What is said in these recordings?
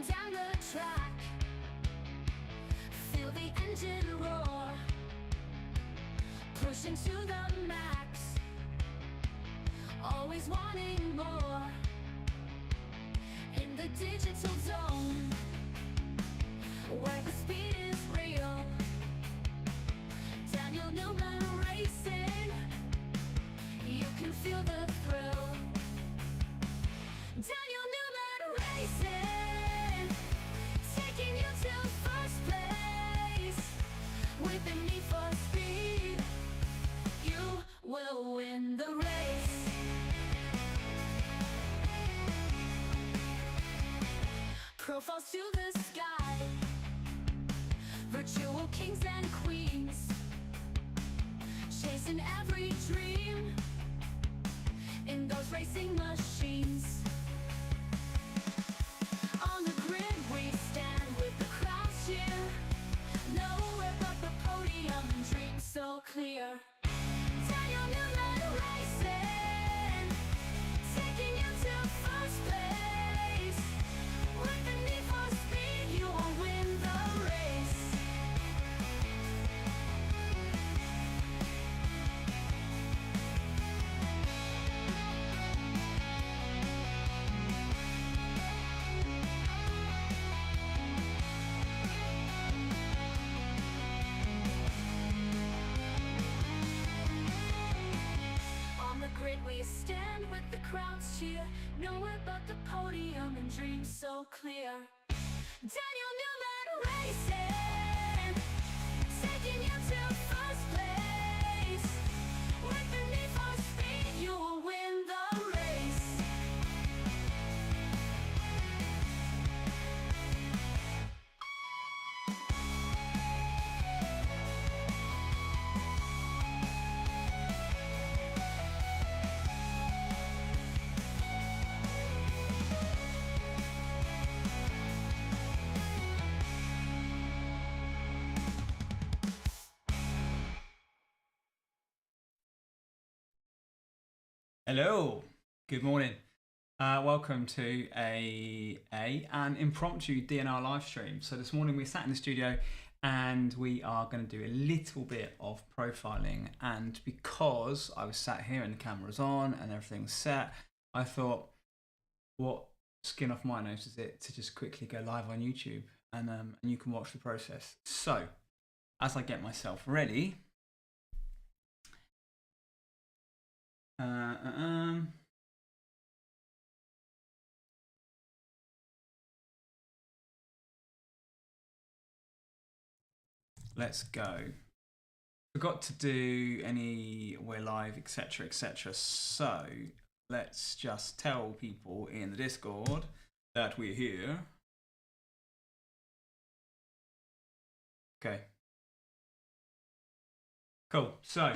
down the track, feel the engine roar, pushing to the max, always wanting more. In the digital zone, where the speed is real, Newman Racing, you can feel the thrill. Newman Racing, taking you to first place. With the need for speed, you will win the race. Profiles to the sky, virtual kings and queens, chasing every dream in those racing machines. On the grid we stand with the crowd cheer, nowhere but the podium, dream so clear. Newman Racing, taking you to first place. With the need for speed, you will win the race. We stand with the crowds cheer, nowhere but the podium and dreams so clear. Newman Racing, taking you to first place. With the need for speed, you will win the race. Hello, good morning. Welcome to an impromptu DNR live stream. So this morning we sat in the studio and we are going to do a little bit of profiling, and because I was sat here and the camera's on and everything's set, I thought, what skin off my nose is it to just quickly go live on YouTube and you can watch the process. So as I get myself ready, let's go. Forgot to do any we're live, etc, etc, so let's just tell people in the Discord that we're here. Okay, cool. So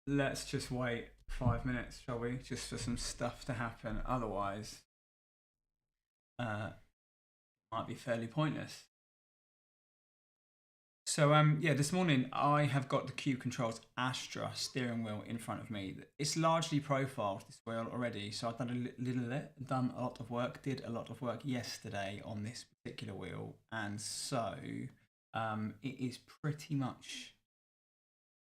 let's just wait 5 minutes, shall we, just for some stuff to happen, otherwise might be fairly pointless. So yeah, this morning I have got the Cube Controls Astra steering wheel in front of me. It's largely profiled, this wheel, already, so I've done a lot of work, did a lot of work yesterday on this particular wheel, and so it is pretty much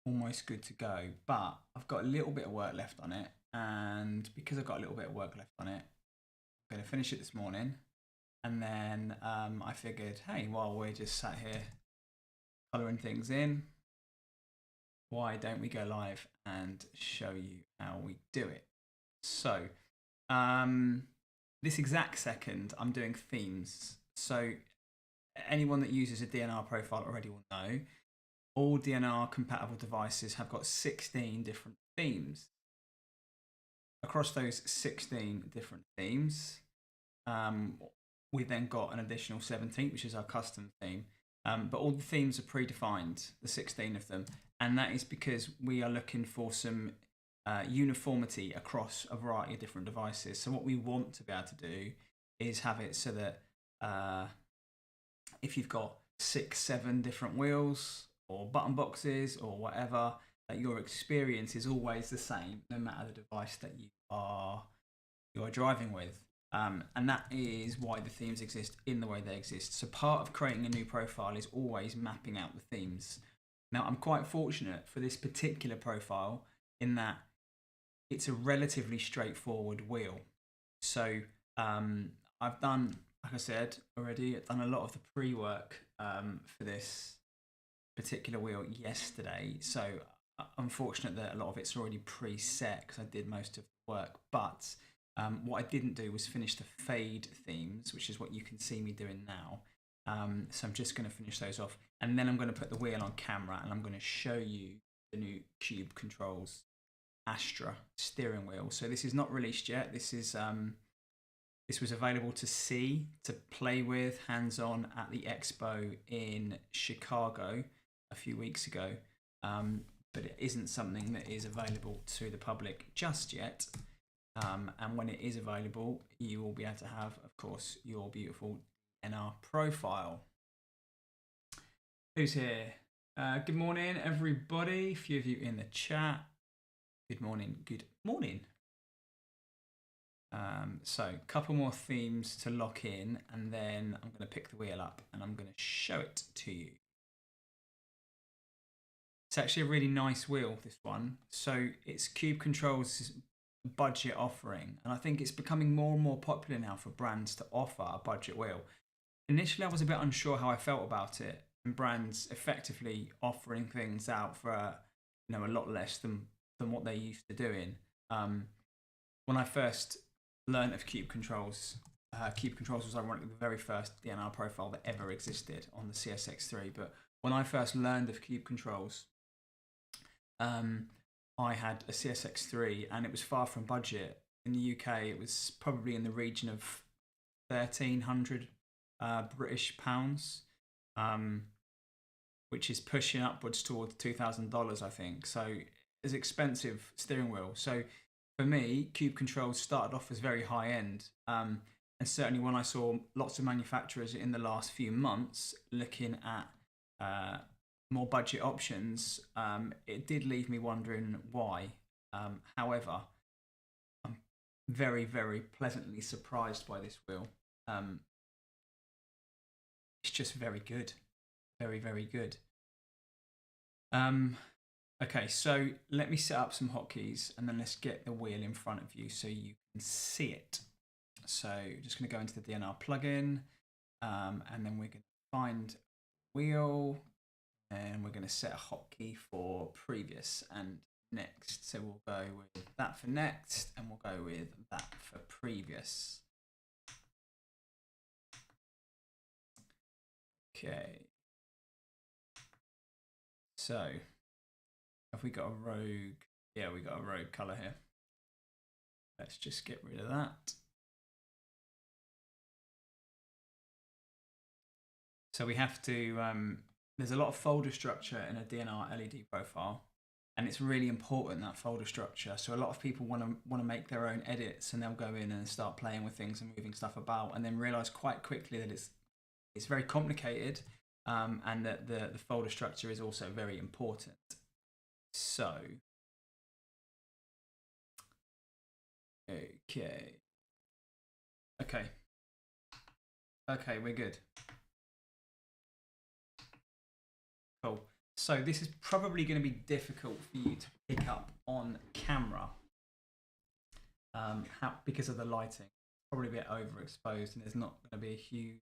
almost good to go, but I've got a little bit of work left on it, and because I've got a little bit of work left on it, I'm going to finish it this morning, and then I figured, hey, while we're just sat here colouring things in, why don't we go live and show you how we do it. So this exact second I'm doing themes, so anyone that uses a DNR profile already will know all DNR compatible devices have got 16 different themes. Across those 16 different themes, we then got an additional 17, which is our custom theme. But all the themes are predefined, the 16 of them, and that is because we are looking for some uniformity across a variety of different devices. So what we want to be able to do is have it so that if you've got 6, 7 different wheels or button boxes or whatever, that your experience is always the same no matter the device that you are driving with. And that is why the themes exist in the way they exist. So part of creating a new profile is always mapping out the themes. Now, I'm quite fortunate for this particular profile in that it's a relatively straightforward wheel. So I've done, like I said already, I've done a lot of the pre-work for this particular wheel yesterday. So I'm fortunate that a lot of it's already preset because I did most of the work. But what I didn't do was finish the fade themes, which is what you can see me doing now. So I'm just going to finish those off, and then I'm going to put the wheel on camera and I'm going to show you the new Cube Controls Astra steering wheel. So this is not released yet. This was available to see, to play with, hands-on at the expo in Chicago a few weeks ago. But it isn't something that is available to the public just yet. And when it is available, you will be able to have, of course, your beautiful DNR profile. Who's here? Good morning, everybody. A few of you in the chat. Good morning. Good morning. So a couple more themes to lock in, and then I'm going to pick the wheel up and I'm going to show it to you. It's actually a really nice wheel, this one. So it's Cube Controls' budget offering, and I think it's becoming more and more popular now for brands to offer a budget wheel. Initially, I was a bit unsure how I felt about it, and brands effectively offering things out for a lot less than what they're used to doing. When I first learned of Cube Controls was ironically the very first DNR profile that ever existed on the CSX3. But when I first learned of Cube Controls, I had a CSX3 and it was far from budget. In the UK, it was probably in the region of 1,300 British pounds, which is pushing upwards towards $2,000, I think. So it's an expensive steering wheel. So for me, Cube Controls started off as very high end. And certainly when I saw lots of manufacturers in the last few months looking at more budget options, it did leave me wondering why. However, I'm very, very pleasantly surprised by this wheel. It's just very good. Very, very good. Okay, so let me set up some hotkeys and then let's get the wheel in front of you so you can see it. So just going to go into the DNR plugin, and then we're going to find wheel, and we're going to set a hotkey for previous and next. So we'll go with that for next, and we'll go with that for previous. Okay. So have we got a rogue? Yeah, we got a rogue color here. Let's just get rid of that. So we have to, there's a lot of folder structure in a DNR LED profile, and it's really important, that folder structure. So a lot of people want to make their own edits, and they'll go in and start playing with things and moving stuff about, and then realize quite quickly that it's very complicated, and that the folder structure is also very important. So, okay, we're good. Cool. So this is probably going to be difficult for you to pick up on camera, because of the lighting. Probably a bit overexposed, and there's not going to be a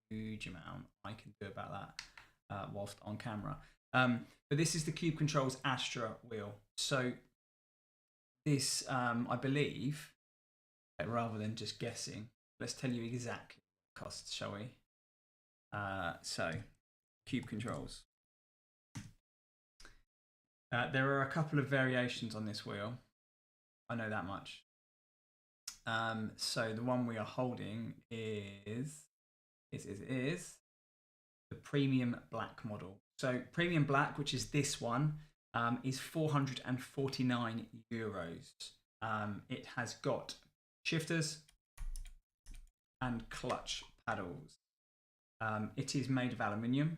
huge amount I can do about that whilst on camera. But this is the Cube Controls Astra wheel. So this, I believe, rather than just guessing, let's tell you exactly what it costs, shall we? So Cube Controls. There are a couple of variations on this wheel. I know that much. So the one we are holding is the Premium Black model. So Premium Black, which is this one, is €449. It has got shifters and clutch paddles. It is made of aluminium,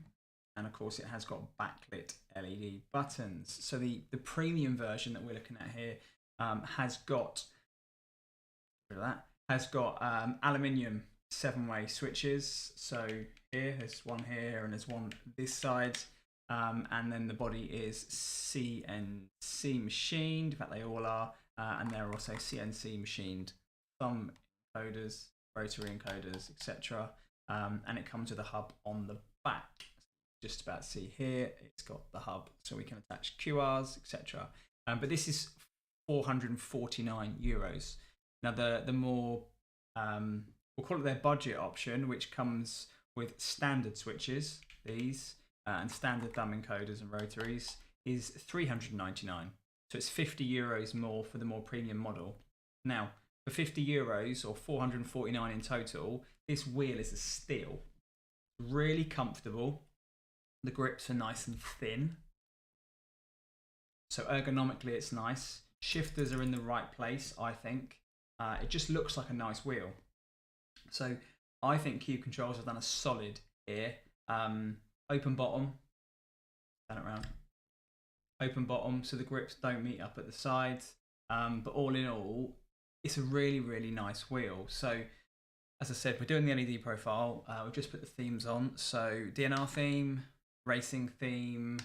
and of course it has got backlit LED buttons. So the premium version that we're looking at here has got has got aluminium 7-way switches. So there's one here and there's one this side. And then the body is CNC machined. In fact, they all are. And they're also CNC machined. Some encoders, rotary encoders, etc. And it comes with a hub on the back. Just about to see here, it's got the hub, so we can attach QRs, etc. But this is €449. Now the more we'll call it their budget option, which comes with standard switches, these and standard thumb encoders and rotaries, is €399. So it's €50 more for the more premium model. Now for €50 or 449 in total, this wheel is a steal. Really comfortable. The grips are nice and thin. So ergonomically it's nice. Shifters are in the right place, I think. It just looks like a nice wheel. So I think Cube Controls have done a solid here. Open bottom. Turn it around. Open bottom, so the grips don't meet up at the sides. But all in all, it's a really, really nice wheel. So as I said, we're doing the LED profile. We've just put the themes on. So DNR theme, racing theme,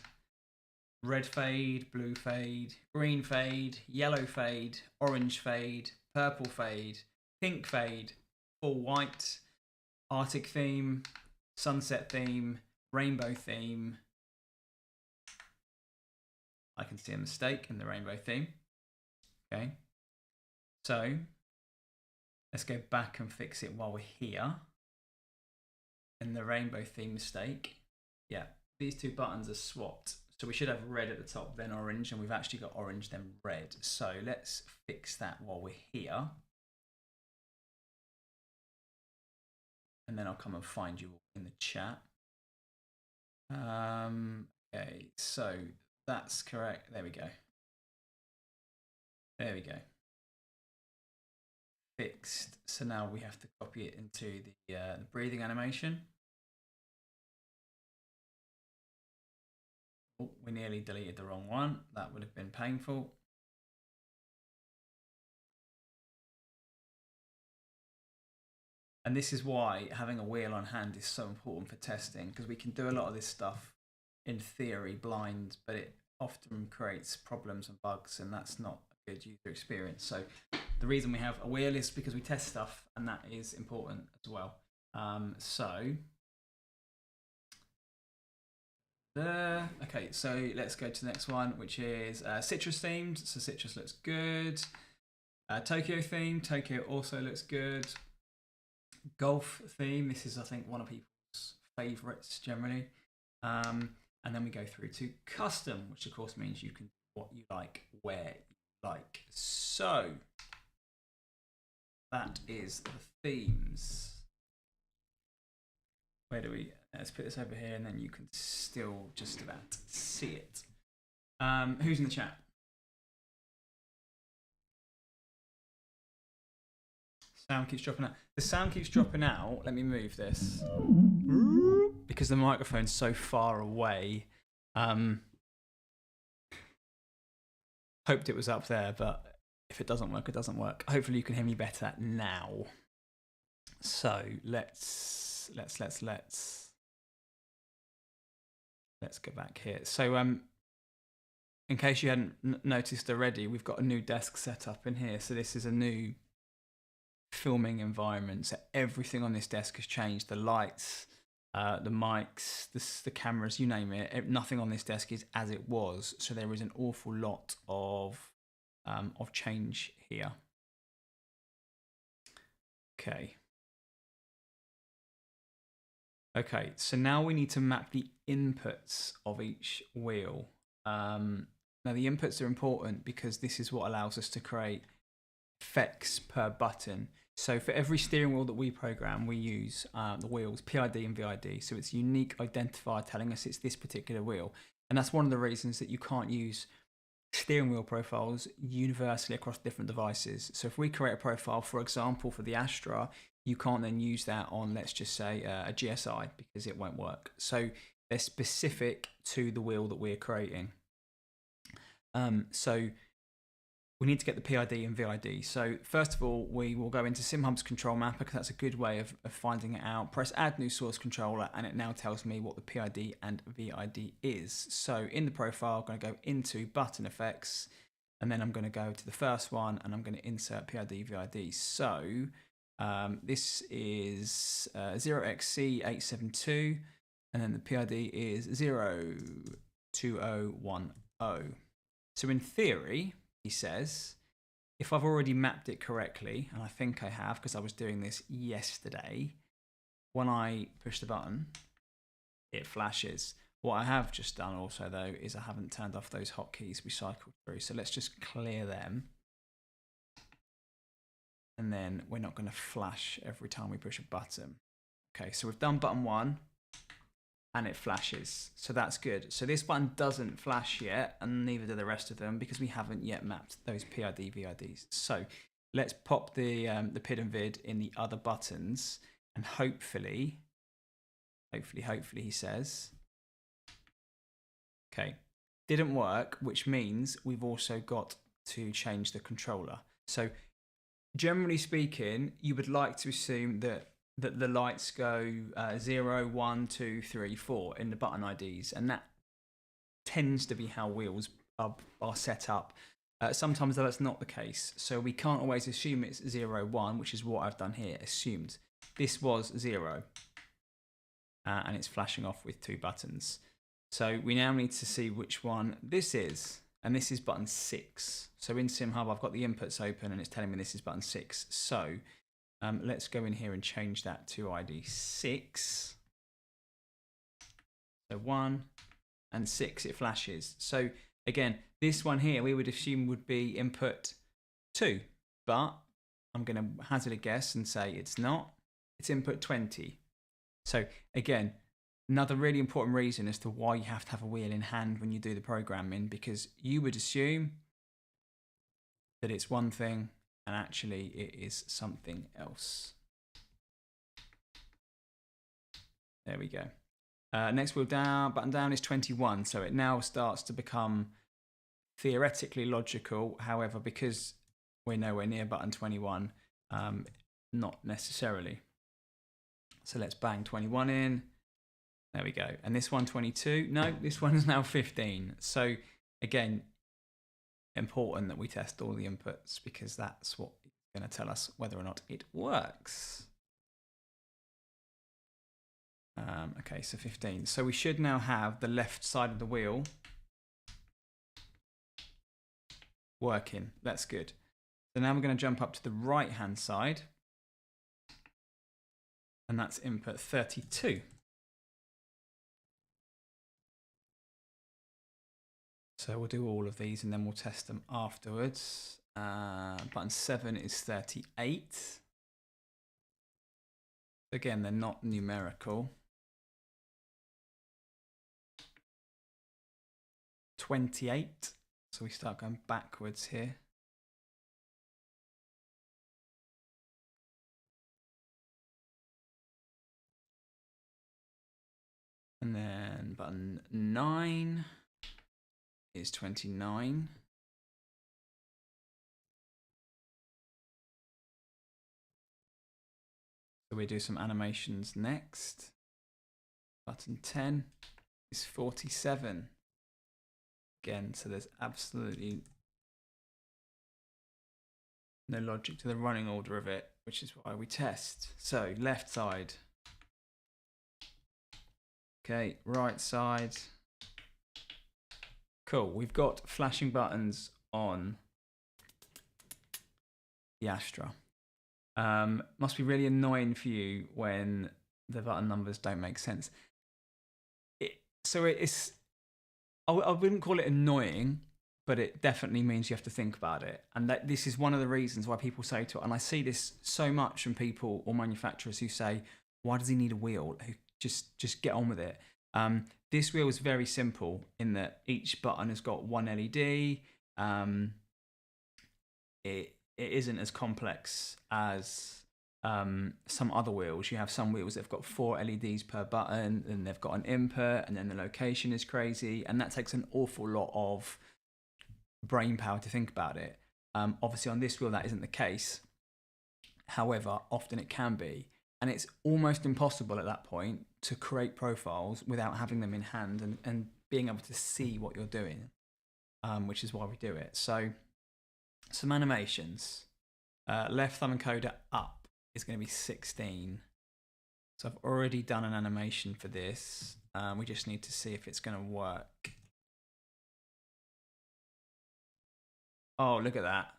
red fade, blue fade, green fade, yellow fade, orange fade, purple fade, pink fade, full white, Arctic theme, sunset theme, rainbow theme. I can see a mistake in the rainbow theme. Okay, so let's go back and fix it while we're here. And the rainbow theme mistake, yeah, these two buttons are swapped. So we should have red at the top, then orange, and we've actually got orange, then red. So let's fix that while we're here. And then I'll come and find you in the chat. Okay, so that's correct. There we go. There we go. Fixed. So now we have to copy it into the breathing animation. Oh, we nearly deleted the wrong one. That would have been painful. And this is why having a wheel on hand is so important for testing, because we can do a lot of this stuff in theory blind, but it often creates problems and bugs, and that's not a good user experience. So the reason we have a wheel is because we test stuff, and that is important as well. Okay, so let's go to the next one, which is citrus themed. So citrus looks good. Tokyo themed. Tokyo also looks good. Golf theme. This is, I think, one of people's favorites generally. And then we go through to custom, which of course means you can do what you like, where you like. So that is the themes. Where do we? Let's put this over here, and then you can still just about see it. Who's in the chat? Sound keeps dropping out. The sound keeps dropping out. Let me move this because the microphone's so far away. Hoped it was up there, but if it doesn't work, it doesn't work. Hopefully you can hear me better now. So let's go back here. So in case you hadn't noticed already, we've got a new desk set up in here. So this is a new filming environment. So everything on this desk has changed. The lights, the mics, the cameras, you name it. Nothing on this desk is as it was. So there is an awful lot of change here. Okay. Okay, so now we need to map the inputs of each wheel. Now the inputs are important because this is what allows us to create effects per button. So for every steering wheel that we program, we use the wheels PID and VID. So it's a unique identifier telling us it's this particular wheel. And that's one of the reasons that you can't use steering wheel profiles universally across different devices. So if we create a profile, for example, for the Astra, you can't then use that on, let's just say, a GSI because it won't work. So they're specific to the wheel that we're creating. So we need to get the PID and VID. So first of all, we will go into SimHub's control mapper because that's a good way of finding it out. Press add new source controller and it now tells me what the PID and VID is. So in the profile, I'm going to go into button effects and then I'm going to go to the first one and I'm going to insert PID VID. So this is 0xC872 and then the PID is 02010. So in theory, he says, if I've already mapped it correctly, and I think I have because I was doing this yesterday, when I push the button, it flashes. What I have just done also though is I haven't turned off those hotkeys we cycled through. So let's just clear them. And then we're not going to flash every time we push a button. Okay, so we've done button 1 and it flashes. So that's good. So this button doesn't flash yet and neither do the rest of them because we haven't yet mapped those PID VIDs. So let's pop the PID and VID in the other buttons and hopefully he says, okay, didn't work, which means we've also got to change the controller. So generally speaking, you would like to assume that the lights go 0, 1, 2, 3, 4 in the button IDs, and that tends to be how wheels are set up. Sometimes though that's not the case, so we can't always assume it's 0, 1, which is what I've done here, assumed. This was 0, and it's flashing off with 2 buttons. So we now need to see which one this is, and this is button 6. So in SimHub, I've got the inputs open, and it's telling me this is button 6. So let's go in here and change that to ID 6. So 1 and 6, it flashes. So again, this one here, we would assume would be input 2, but I'm going to hazard a guess and say it's not. It's input 20. So again, another really important reason as to why you have to have a wheel in hand when you do the programming, because you would assume that it's one thing and actually it is something else. There we go. Next wheel down, button down is 21. So it now starts to become theoretically logical. However, because we're nowhere near button 21, not necessarily. So let's bang 21 in. There we go. And this one 22. No, this one is now 15. So again, important that we test all the inputs because that's what is going to tell us whether or not it works. Okay, so 15. So we should now have the left side of the wheel working. That's good. So now we're going to jump up to the right hand side, and that's input 32. So we'll do all of these and then we'll test them afterwards. Button 7 is 38. Again, they're not numerical. 28. So we start going backwards here. And then button 9 is 29. So we do some animations next. Button 10 is 47. Again, so there's absolutely no logic to the running order of it, which is why we test. So left side. Okay, right side. Cool, we've got flashing buttons on the Astra. Must be really annoying for you when the button numbers don't make sense. I wouldn't call it annoying, but it definitely means you have to think about it. And this is one of the reasons why people say to it, and I see this so much from people or manufacturers who say, why does he need a wheel? Who just get on with it. This wheel is very simple in that each button has got one LED. It isn't as complex as some other wheels. You have some wheels that have got 4 LEDs per button, and they've got an input, and then the location is crazy, and that takes an awful lot of brain power to think about it. Obviously on this wheel that isn't the case. However, often it can be. And it's almost impossible at that point to create profiles without having them in hand and being able to see what you're doing, which is why we do it. So some animations. Left thumb encoder up is going to be 16. So I've already done an animation for this. We just need to see if it's going to work. Oh, look at that.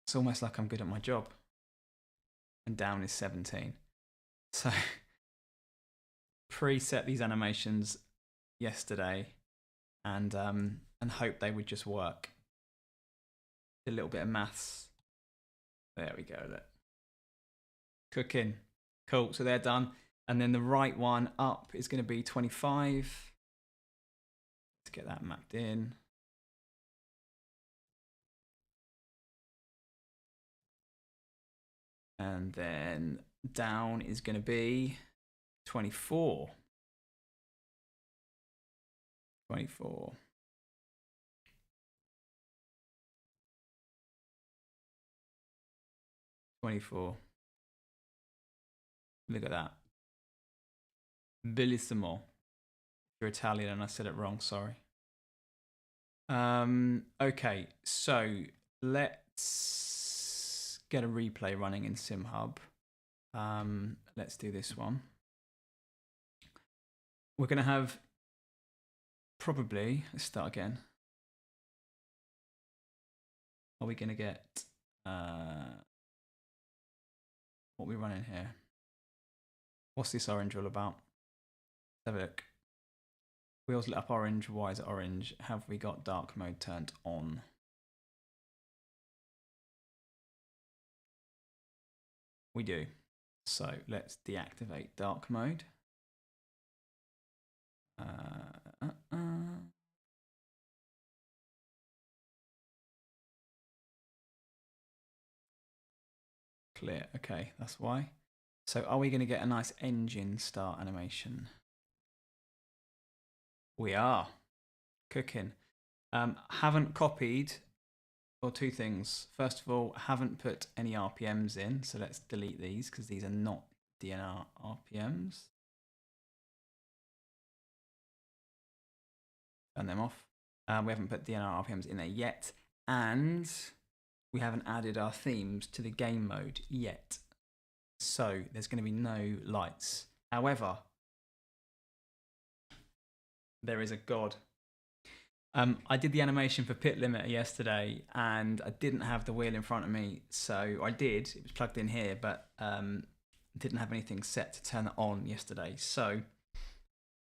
It's almost like I'm good at my job. And down is 17. So preset these animations yesterday and hope they would just work. A little bit of maths. There we go. Look. Cooking. Cool. So they're done. And then the right one up is going to be 25. Let's get that mapped in. And then down is going to be 24. 24. Look at that. Bellissimo. If you're Italian and I said it wrong, sorry. Okay, so let's get a replay running in SimHub. Let's do this one. We're going to have probably, let's start again. Are we going to get what we running here? What's this orange all about? Let's have a look. Wheels lit up orange. Why is it orange? Have we got dark mode turned on? We do. So let's deactivate dark mode. Clear. Okay, that's why. So are we going to get a nice engine start animation? We are. Cooking. Haven't copied, or two things. First of all, haven't put any RPMs in, so let's delete these because these are not DNR RPMs. Turn them off. We haven't put DNR RPMs in there yet, and we haven't added our themes to the game mode yet. So there's going to be no lights. However, there is a God. I did the animation for Pit Limiter yesterday and I didn't have the wheel in front of me. So I did, it was plugged in here, but didn't have anything set to turn it on yesterday. So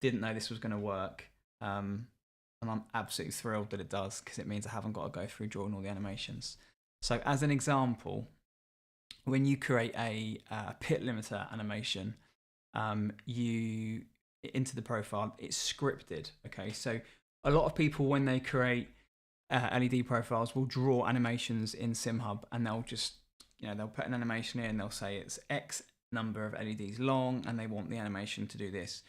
didn't know this was going to work. And I'm absolutely thrilled that it does because it means I haven't got to go through drawing all the animations. So as an example, when you create a Pit Limiter animation, into the profile, it's scripted. Okay, so a lot of people when they create LED profiles will draw animations in SimHub and they'll just, they'll put an animation in, they'll say it's X number of LEDs long and they want the animation to do this.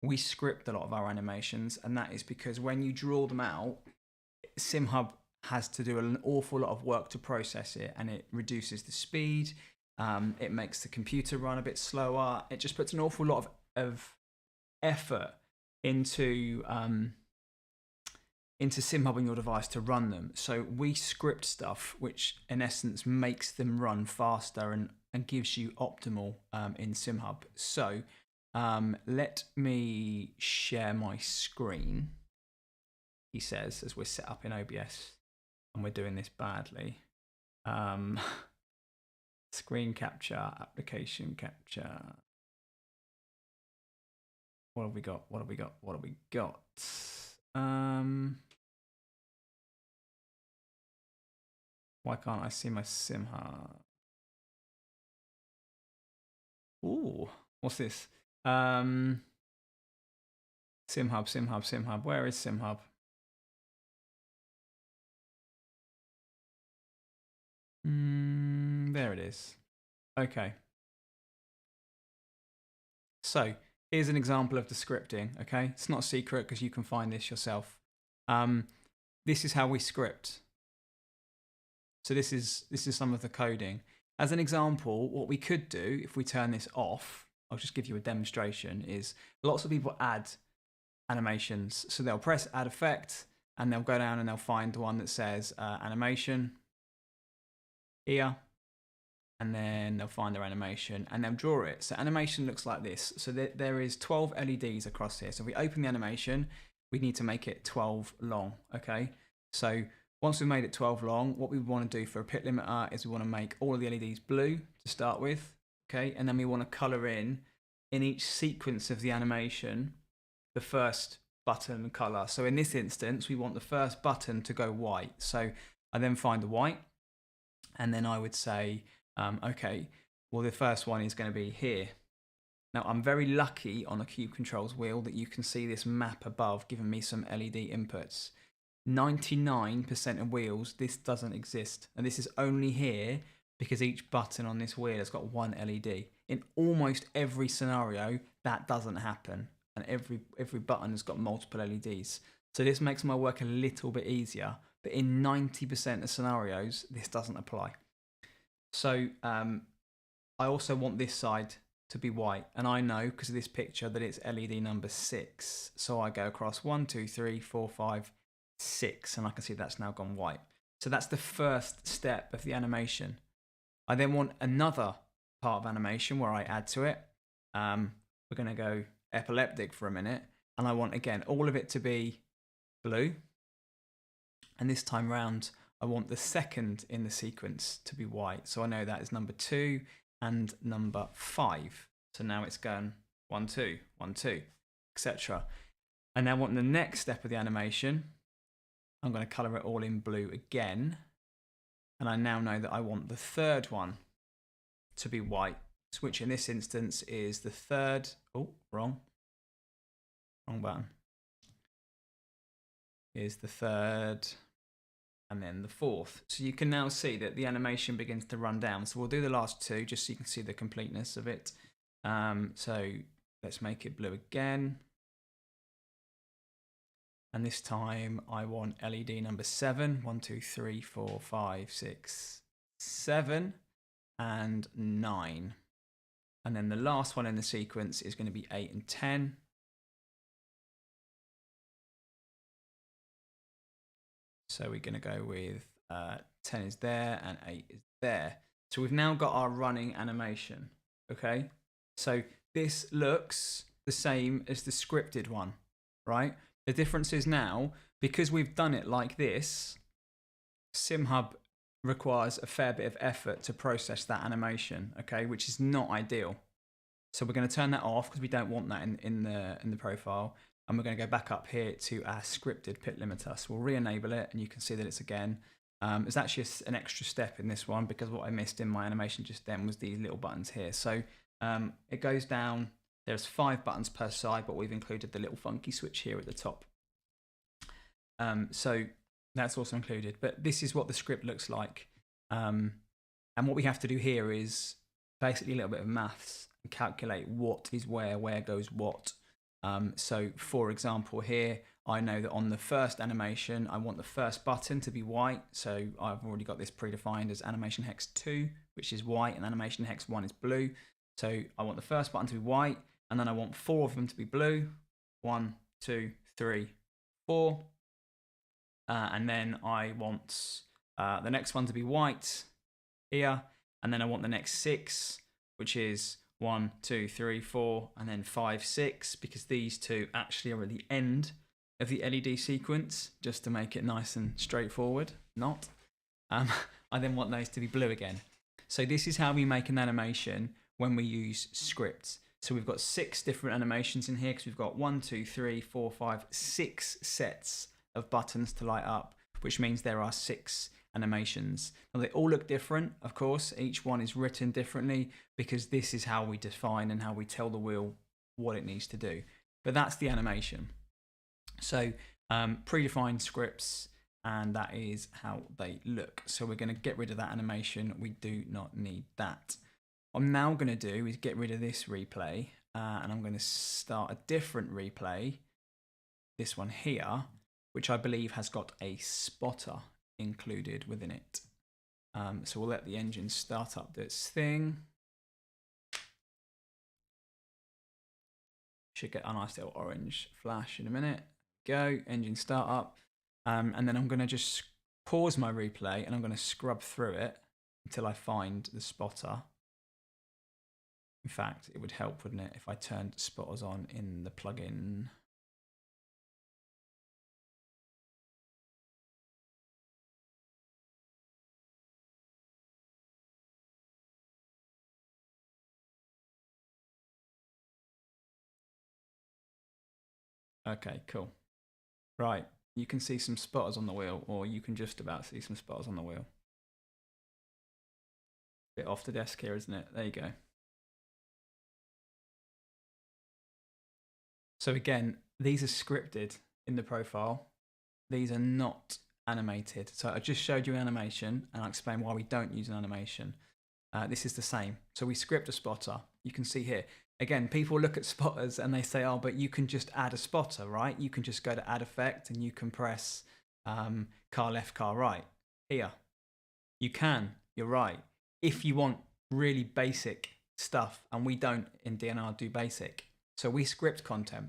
We script a lot of our animations, and that is because when you draw them out, SimHub has to do an awful lot of work to process it, and it reduces the speed. It makes the computer run a bit slower. It just puts an awful lot of effort into SimHub on your device to run them. So we script stuff, which in essence makes them run faster and gives you optimal in SimHub. So let me share my screen, he says, as we're set up in OBS and we're doing this badly. Screen capture, application capture. What have we got? What have we got? What have we got? Why can't I see my SimHub? Ooh, what's this? SimHub. Where is SimHub? There it is. Okay. So here's an example of the scripting. Okay, it's not a secret because you can find this yourself. this is how we script. So this is some of the coding. As an example, what we could do if we turn this off, I'll just give you a demonstration, is lots of people add animations. So they'll press add effect and they'll go down and they'll find one that says animation here, and then they'll find their animation and they'll draw it. So animation looks like this. So there is 12 LEDs across here. So if we open the animation, we need to make it 12 long, okay? So once we've made it 12 long, what we want to do for a pit limiter is we want to make all of the LEDs blue to start with, okay? And then we want to color in each sequence of the animation, the first button color. So in this instance, we want the first button to go white. So I then find the white, and then I would say, okay, well, the first one is going to be here. Now, I'm very lucky on the Cube Controls wheel that you can see this map above giving me some LED inputs. 99% of wheels, this doesn't exist. And this is only here because each button on this wheel has got one LED. In almost every scenario, that doesn't happen. And every button has got multiple LEDs. So this makes my work a little bit easier. But in 90% of scenarios, this doesn't apply. So I also want this side to be white. And I know, because of this picture, that it's LED number 6. So I go across 1, 2, 3, 4, 5, 6. And I can see that's now gone white. So that's the first step of the animation. I then want another part of animation where I add to it. We're going to go epileptic for a minute. And I want, again, all of it to be blue. And this time round, I want the second in the sequence to be white. So I know that is number 2 and number 5. So now it's going 1, 2, 1, 2, etc. And now I want the next step of the animation. I'm going to color it all in blue again. And I now know that I want the third one to be white, which in this instance is the third. Oh, wrong button. Is the third and then the fourth. So you can now see that the animation begins to run down. So we'll do the last two just so you can see the completeness of it. So let's make it blue again. And this time I want LED number 7. 1, 2, 3, 4, 5, 6, 7, and 9. And then the last one in the sequence is going to be 8 and 10. So we're going to go with 10 is there and 8 is there. So we've now got our running animation. Okay. So this looks the same as the scripted one, right? The difference is now, because we've done it like this, SimHub requires a fair bit of effort to process that animation, okay, which is not ideal. So we're going to turn that off because we don't want that in the profile. And we're going to go back up here to our scripted pit limiter. So we'll re-enable it and you can see that it's again. There's actually an extra step in this one because what I missed in my animation just then was these little buttons here. So it goes down. There's 5 buttons per side, but we've included the little funky switch here at the top. So that's also included. But this is what the script looks like. And what we have to do here is basically a little bit of maths and calculate what is where goes what. So for example here, I know that on the first animation, I want the first button to be white. So I've already got this predefined as animation hex 2, which is white, and animation hex 1 is blue. So I want the first button to be white, and then I want 4 of them to be blue. 1, 2, 3, 4. And then I want the next one to be white here. And then I want the next 6, which is 1, 2, 3, 4, and then 5, 6, because these two actually are at the end of the LED sequence, just to make it nice and straightforward. Not. I then want those to be blue again. So this is how we make an animation when we use scripts. So we've got 6 different animations in here because we've got 1, 2, 3, 4, 5, 6 sets of buttons to light up, which means there are 6 animations. Now they all look different, of course. Each one is written differently because this is how we define and how we tell the wheel what it needs to do. But that's the animation. So predefined scripts, and that is how they look. So we're going to get rid of that animation. We do not need that. What I'm now going to do is get rid of this replay, and I'm going to start a different replay, this one here, which I believe has got a spotter included within it. So we'll let the engine start up this thing. Should get a nice little orange flash in a minute. Go, engine start up. And then I'm going to just pause my replay and I'm going to scrub through it until I find the spotter. In fact, it would help, wouldn't it, if I turned spotters on in the plugin. Okay, cool. Right, you can see some spotters on the wheel, or you can just about see some spotters on the wheel. Bit off the desk here, isn't it? There you go. So again, these are scripted in the profile. These are not animated. So I just showed you animation and I'll explain why we don't use an animation. This is the same. So we script a spotter. You can see here. Again, people look at spotters and they say, oh, but you can just add a spotter, right? You can just go to add effect and you can press car left, car right. Here. You can, you're right. If you want really basic stuff, and we don't in DNR do basic. So we script content.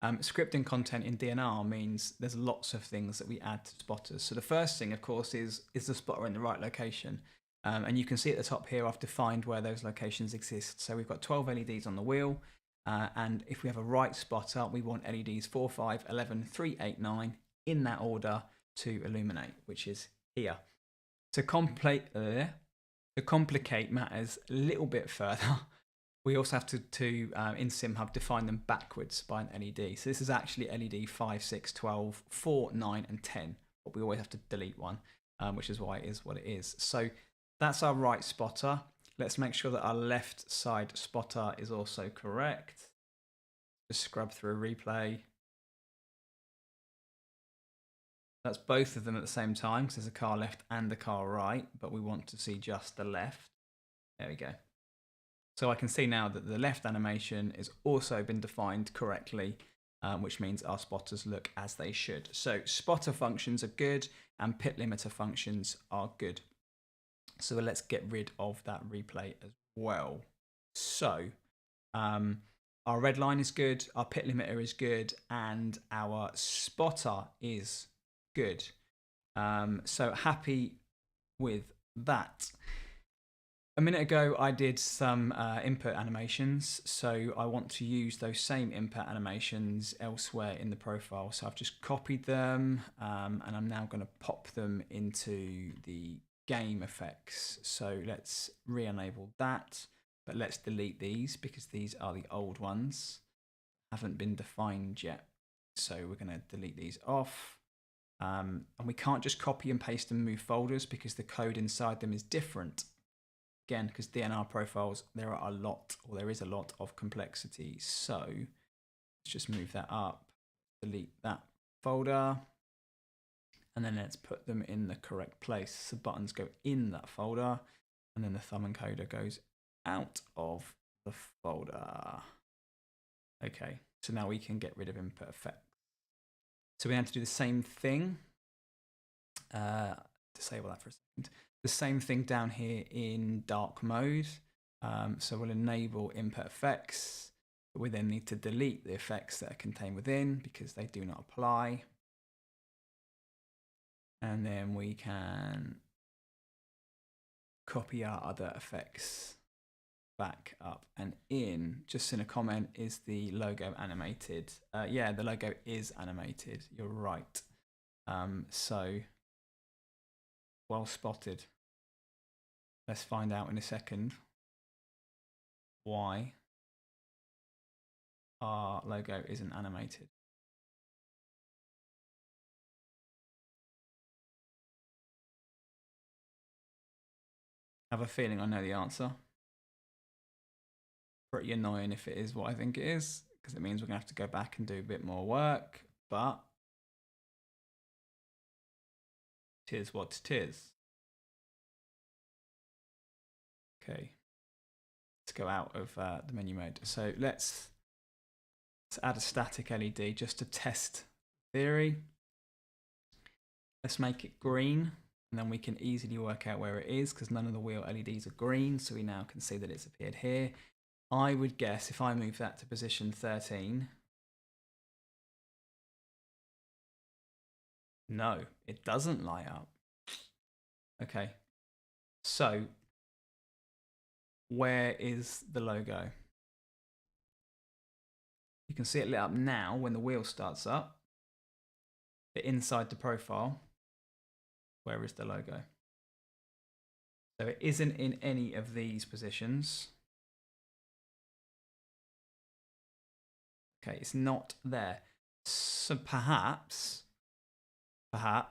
Scripting content in DNR means there's lots of things that we add to spotters. So the first thing, of course, is the spotter in the right location? And you can see at the top here, I've defined where those locations exist. So we've got 12 LEDs on the wheel. And if we have a right spotter, we want LEDs 4, 5, 11, 3, 8, 9 in that order to illuminate, which is here. To complicate matters a little bit further, we also have to in SimHub, define them backwards by an LED. So this is actually LED 5, 6, 12, 4, 9, and 10. But we always have to delete one, which is why it is what it is. So that's our right spotter. Let's make sure that our left side spotter is also correct. Just scrub through a replay. That's both of them at the same time, because there's a car left and a car right, but we want to see just the left. There we go. So I can see now that the left animation has also been defined correctly, which means our spotters look as they should. So spotter functions are good and pit limiter functions are good. So let's get rid of that replay as well. So our red line is good, our pit limiter is good, and our spotter is good. So happy with that. A minute ago, I did some input animations, so I want to use those same input animations elsewhere in the profile. So I've just copied them, and I'm now going to pop them into the game effects. So let's re-enable that, but let's delete these because these are the old ones, haven't been defined yet. So we're going to delete these off. And we can't just copy and paste and move folders because the code inside them is different. Again, because DNR profiles, there is a lot of complexity. So let's just move that up, delete that folder, and then let's put them in the correct place. The buttons go in that folder, and then the thumb encoder goes out of the folder. Okay, so now we can get rid of input effects. So we have to do the same thing. Disable that for a second. The same thing down here in dark mode. So we'll enable input effects, but we then need to delete the effects that are contained within because they do not apply. And then we can copy our other effects back up and in. Just in a comment, is the logo animated? Yeah, the logo is animated. You're right. So well spotted. Let's find out in a second why our logo isn't animated. I have a feeling I know the answer. Pretty annoying if it is what I think it is, because it means we're going to have to go back and do a bit more work, but tis what tis. Okay, let's go out of the menu mode. So let's add a static LED just to test theory. Let's make it green, and then we can easily work out where it is because none of the wheel LEDs are green, so we now can see that it's appeared here. I would guess if I move that to position 13, no, it doesn't light up. Okay, so where is the logo? You can see it lit up now when the wheel starts up. But inside the profile, where is the logo? So it isn't in any of these positions. Okay, it's not there. So perhaps, I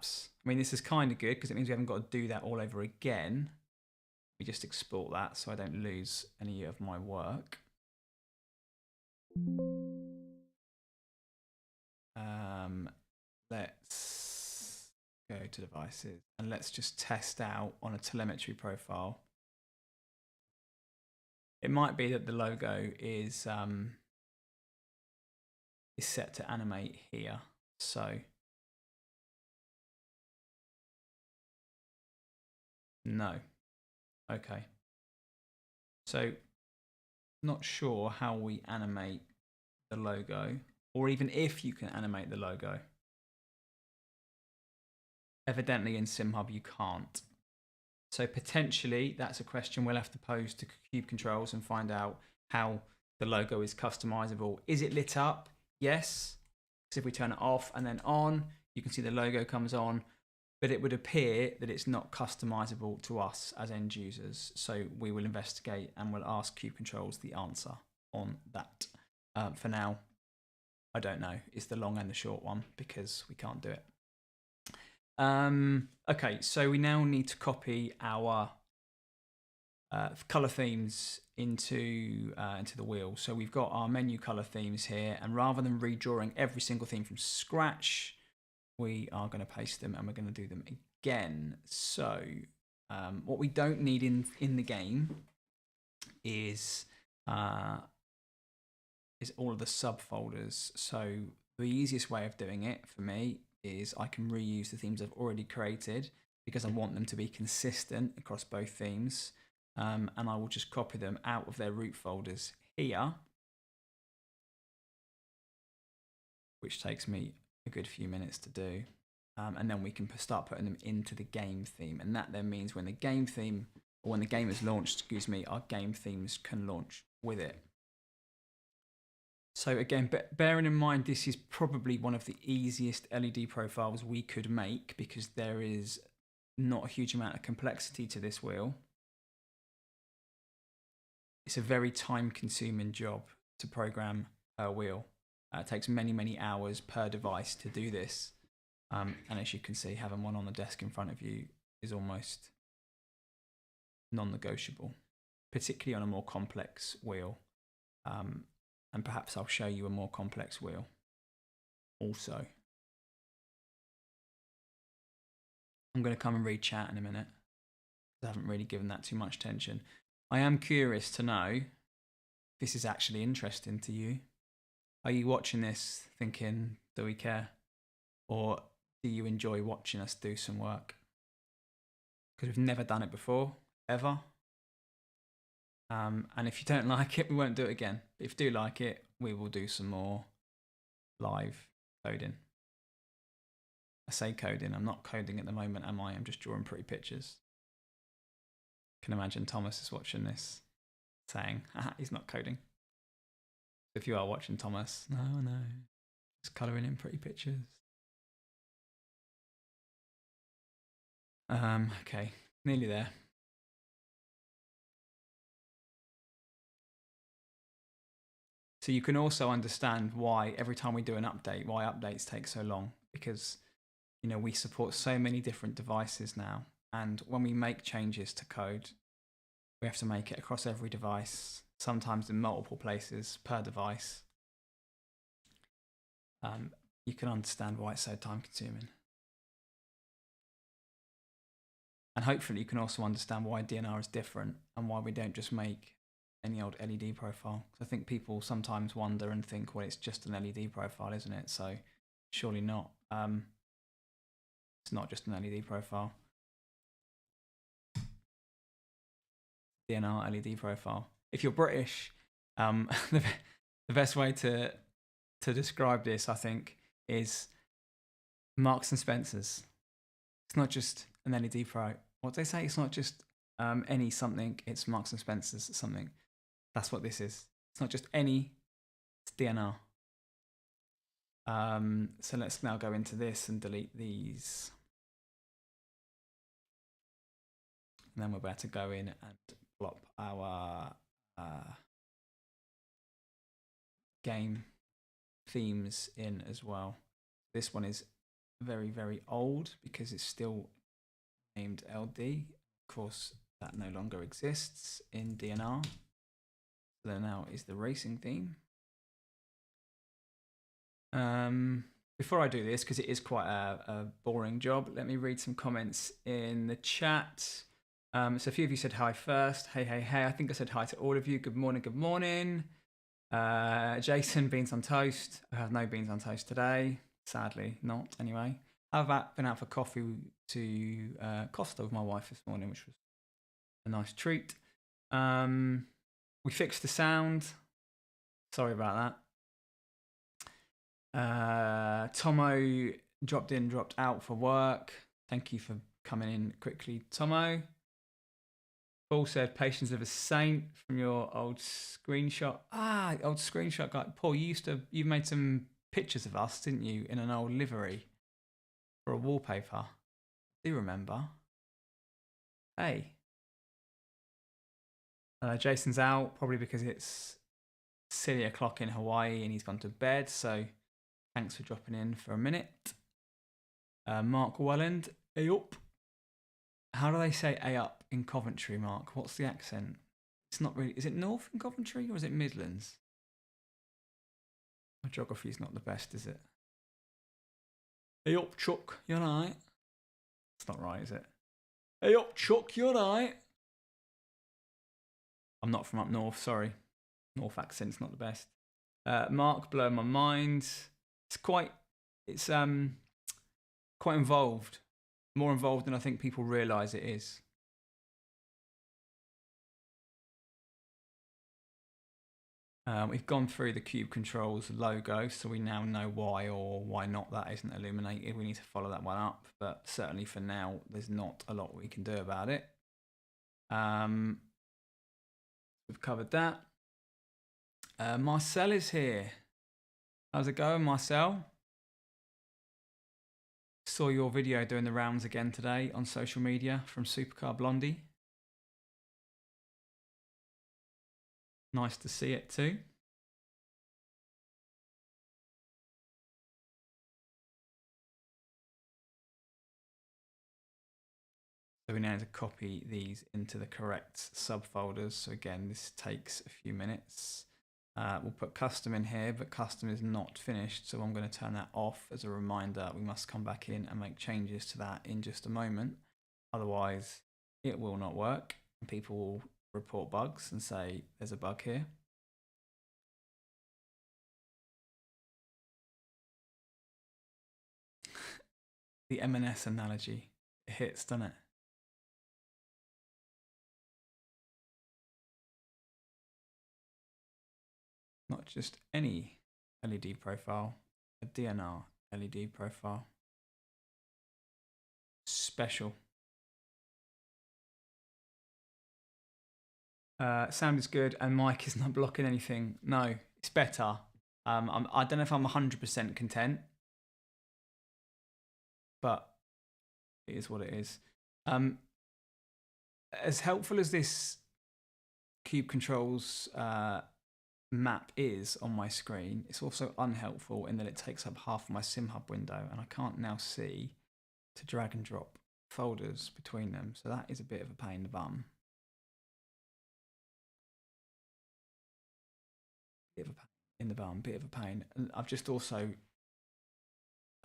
mean, this is kind of good because it means we haven't got to do that all over again. We just export that so I don't lose any of my work. Let's go to devices and let's just test out on a telemetry profile. It might be that the logo is set to animate here. So no. Okay. So not sure how we animate the logo, or even if you can animate the logo. Evidently in SimHub you can't. So potentially that's a question we'll have to pose to Cube Controls and find out how the logo is customizable. Is it lit up? Yes. So if we turn it off and then on, you can see the logo comes on, but it would appear that it's not customizable to us as end users. So we will investigate and we'll ask Cube Controls the answer on that. For now, I don't know. It's the long and the short one because we can't do it. Okay, so we now need to copy our color themes into the wheel. So we've got our menu color themes here, and rather than redrawing every single theme from scratch, we are going to paste them and we're going to do them again. So what we don't need in the game is all of the subfolders. So the easiest way of doing it for me is I can reuse the themes I've already created because I want them to be consistent across both themes. And I will just copy them out of their root folders here, which takes me a good few minutes to do. And then we can start putting them into the game theme. And that then means when the game theme, or when the game is launched, excuse me, our game themes can launch with it. So again, bearing in mind, this is probably one of the easiest LED profiles we could make because there is not a huge amount of complexity to this wheel. It's a very time-consuming job to program a wheel. It takes many, many hours per device to do this. And as you can see, having one on the desk in front of you is almost non-negotiable, particularly on a more complex wheel. And perhaps I'll show you a more complex wheel also. I'm going to come and read chat in a minute. I haven't really given that too much attention. I am curious to know if this is actually interesting to you. Are you watching this thinking, do we care? Or do you enjoy watching us do some work? Because we've never done it before, ever. And if you don't like it, we won't do it again. But if you do like it, we will do some more live coding. I say coding, I'm not coding at the moment, am I? I'm just drawing pretty pictures. Can imagine Thomas is watching this saying, ah, he's not coding. If you are watching Thomas, no, just colouring in pretty pictures. Okay, nearly there. So you can also understand why every time we do an update, why updates take so long, because you know we support so many different devices now, and when we make changes to code, we have to make it across every device, sometimes in multiple places per device. You can understand why it's so time consuming. And hopefully you can also understand why DNR is different and why we don't just make any old LED profile. I think people sometimes wonder and think, well, it's just an LED profile, isn't it? So surely not. It's not just an LED profile. DNR LED profile. If you're British, the best way to describe this, I think, is Marks and Spencer's. It's not just an LED pro. What they say, it's not just any something. It's Marks and Spencer's something. That's what this is. It's not just any. It's DNR. So let's now go into this and delete these. And then we're about to go in and plop our game themes in as well. This one is very, very old because it's still named LD. Of course, that no longer exists in DNR. So there now is the racing theme. Before I do this, because it is quite a boring job, let me read some comments in the chat. So a few of you said hi first. Hey, hey, hey. I think I said hi to all of you. Good morning, good morning. Jason, beans on toast. I have no beans on toast today. Sadly, not anyway. I've been out for coffee to Costa with my wife this morning, which was a nice treat. We fixed the sound. Sorry about that. Tomo dropped in, dropped out for work. Thank you for coming in quickly, Tomo. Paul said, patience of a saint from your old screenshot. Ah, old screenshot guy. Paul, you made some pictures of us, didn't you, in an old livery for a wallpaper? Do you remember? Hey. Jason's out, probably because it's silly o'clock in Hawaii and he's gone to bed. So thanks for dropping in for a minute. Mark Welland, hey up. How do they say A up in Coventry, Mark? What's the accent? It's not really. Is it North in Coventry or is it Midlands? My geography is not the best, is it? Hey up, Chuck, you alright? It's not right, is it? Hey up, Chuck, you alright? I'm not from up north, sorry. North accent's not the best. Mark, blow my mind. It's quite involved. More involved than I think people realise it is. We've gone through the Cube Controls logo, so we now know why or why not that isn't illuminated. We need to follow that one up, but certainly for now, there's not a lot we can do about it. We've covered that. Marcel is here. How's it going, Marcel? Saw your video doing the rounds again today on social media from Supercar Blondie. Nice to see it too. So we now need to copy these into the correct subfolders. So again, this takes a few minutes. We'll put custom in here, but custom is not finished. So I'm going to turn that off as a reminder. We must come back in and make changes to that in just a moment. Otherwise, it will not work. And people will report bugs and say there's a bug here. The M&S analogy, it hits, doesn't it? Not just any LED profile, a DNR LED profile. Special. Sound is good and mic is not blocking anything. No, it's better. I don't know if I'm 100% content, but it is what it is. As helpful as this Cube Controls map is on my screen, it's also unhelpful in that it takes up half of my SimHub window and I can't now see to drag and drop folders between them. So that is a bit of a pain in the bum. Bit of a pain in the bum, bit of a pain. And I've just also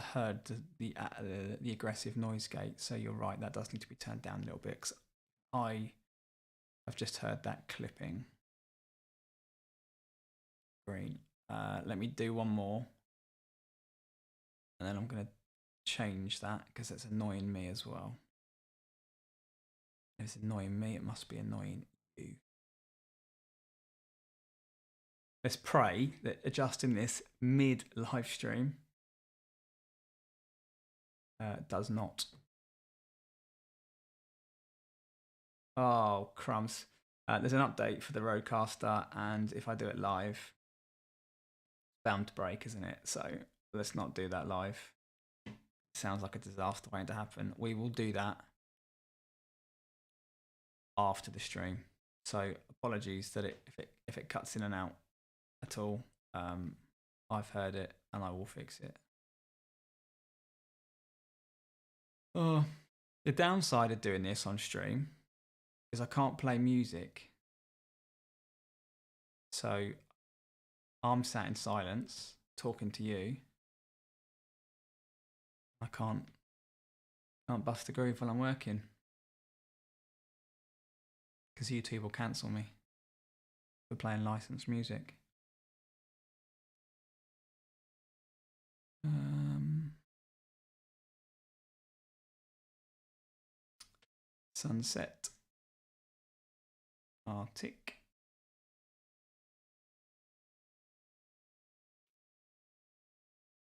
heard the aggressive noise gate. So you're right, that does need to be turned down a little bit. 'Cause I've just heard that clipping. Green. Let me do one more. And then I'm going to change that because it's annoying me as well. If it's annoying me, it must be annoying you. Let's pray that adjusting this mid live stream does not. Oh, crumbs. There's an update for the Rodecaster, and if I do it live, it's bound to break, isn't it? So let's not do that live. Sounds like a disaster waiting to happen. We will do that after the stream. So apologies that if it cuts in and out at all. I've heard it and I will fix it. Oh, the downside of doing this on stream is I can't play music. So I'm sat in silence talking to you. I can't bust a groove while I'm working because YouTube will cancel me for playing licensed music. Sunset. Arctic.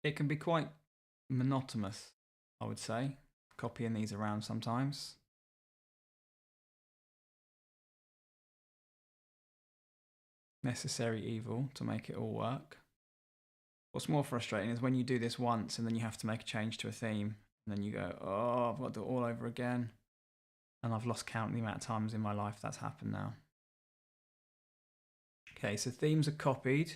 It can be quite monotonous, I would say, copying these around sometimes. Necessary evil to make it all work. What's more frustrating is when you do this once and then you have to make a change to a theme and then you go, oh, I've got to do it all over again. And I've lost count of the amount of times in my life that's happened now. Okay, so themes are copied.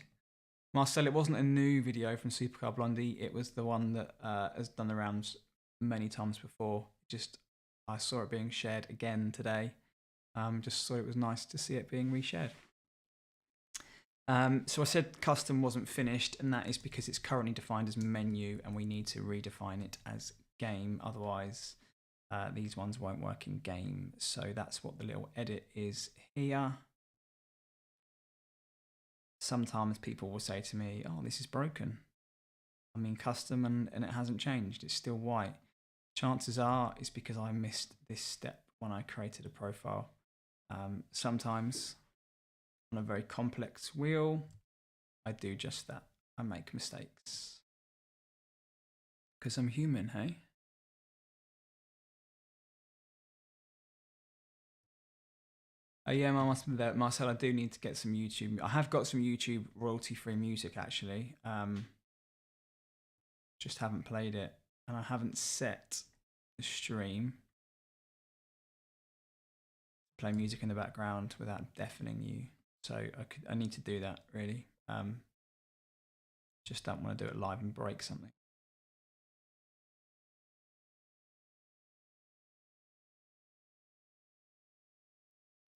Marcel, it wasn't a new video from Supercar Blondie. It was the one that has done the rounds many times before. Just I saw it being shared again today. Just thought it was nice to see it being reshared. So I said custom wasn't finished, and that is because it's currently defined as menu, and we need to redefine it as game. Otherwise, these ones won't work in game. So that's what the little edit is here. Sometimes people will say to me, oh, this is broken. I mean, custom and it hasn't changed. It's still white. Chances are it's because I missed this step when I created a profile. Sometimes on a very complex wheel, I do just that. I make mistakes. Because I'm human, hey? Oh yeah, Marcel, I do need to get some YouTube. I have got some YouTube royalty-free music actually. Just haven't played it, and I haven't set the stream. Play music in the background without deafening you. So I need to do that really. Just don't want to do it live and break something.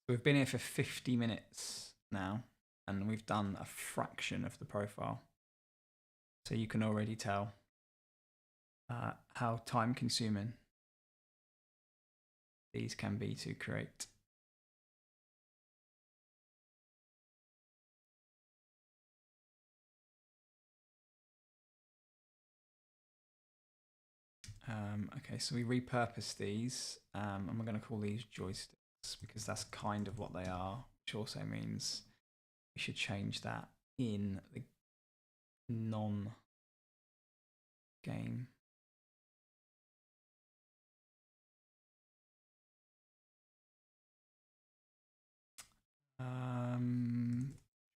We've been here for 50 minutes now, and we've done a fraction of the profile. So you can already tell how time consuming these can be to create. Okay, so we repurpose these, and we're going to call these joysticks because that's kind of what they are, which also means we should change that in the non-game.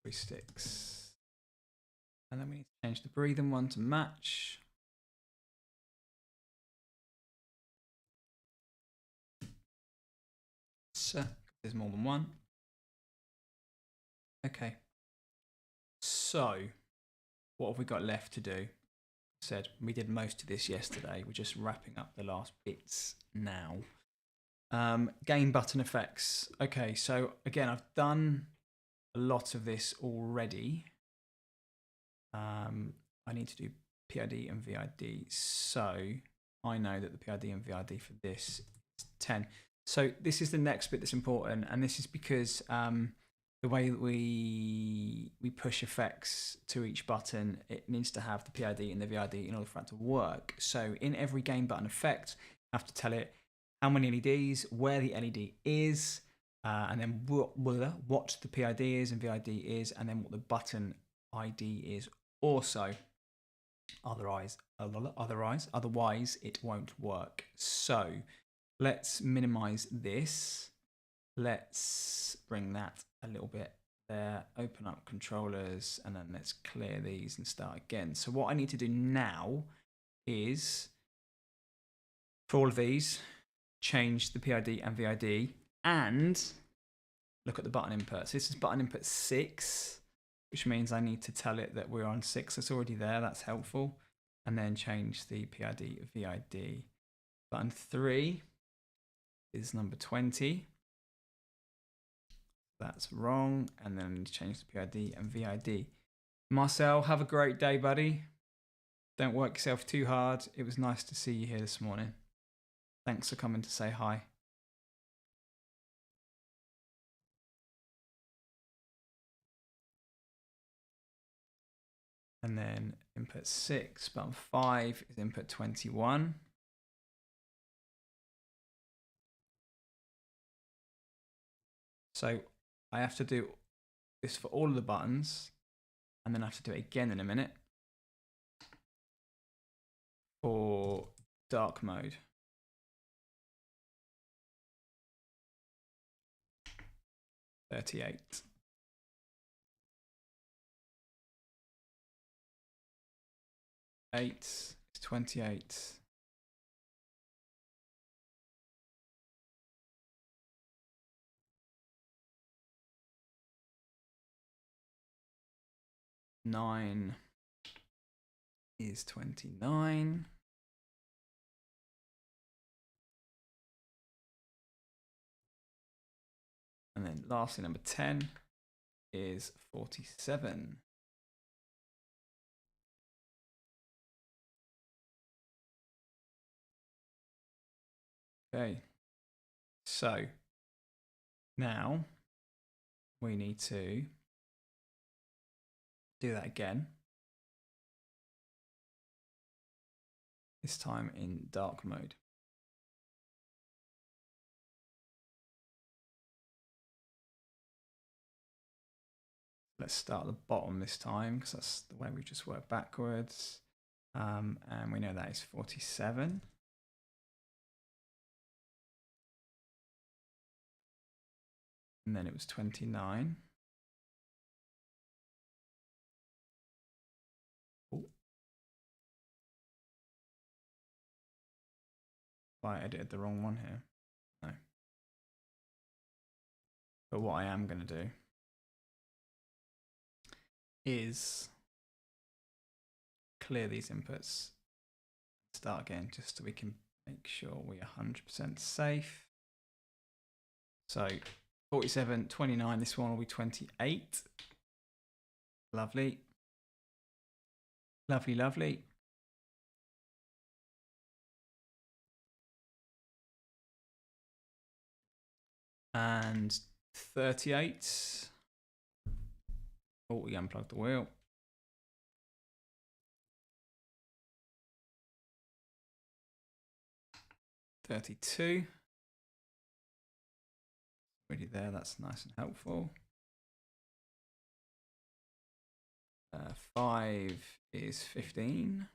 Joysticks. And then we need to change the breathing one to match. So there's more than one. Okay. So what have we got left to do? Said we did most of this yesterday. We're just wrapping up the last bits now. Game button effects. Okay, so again, I've done a lot of this already. I need to do PID and VID. So I know that the PID and VID for this is 10. So this is the next bit that's important, and this is because the way that we push effects to each button, it needs to have the PID and the VID in order for that to work. So in every game button effect, I have to tell it how many LEDs, where the LED is, and then what the PID is and VID is, and then what the button ID is also. Otherwise, it won't work. So let's minimize this. Let's bring that a little bit there, open up controllers, and then let's clear these and start again. So what I need to do now is, for all of these, change the PID and VID and look at the button input. So this is button input 6, which means I need to tell it that we're on 6. It's already there, that's helpful. And then change the PID, VID. Button 3 is number 20. That's wrong. And then I need to change the PID and VID. Marcel, have a great day, buddy. Don't work yourself too hard. It was nice to see you here this morning. Thanks for coming to say hi. And then input 6, button 5 is input 21. So I have to do this for all of the buttons, and then I have to do it again in a minute for dark mode. $38. It's 28. Nine is 29. And then lastly, number 10 is 47. Okay, so now we need to do that again. This time in dark mode. Let's start at the bottom this time because that's the way we just worked backwards. And we know that is 47. And then it was 29. Oh. I edited the wrong one here. No. But what I am going to do is clear these inputs, start again, just so we can make sure we're 100% safe. So 47, 29, this one will be 28. Lovely. Lovely, lovely. And 38. Oh, we unplugged the wheel. $32. Already there, that's nice and helpful. 5 is 15.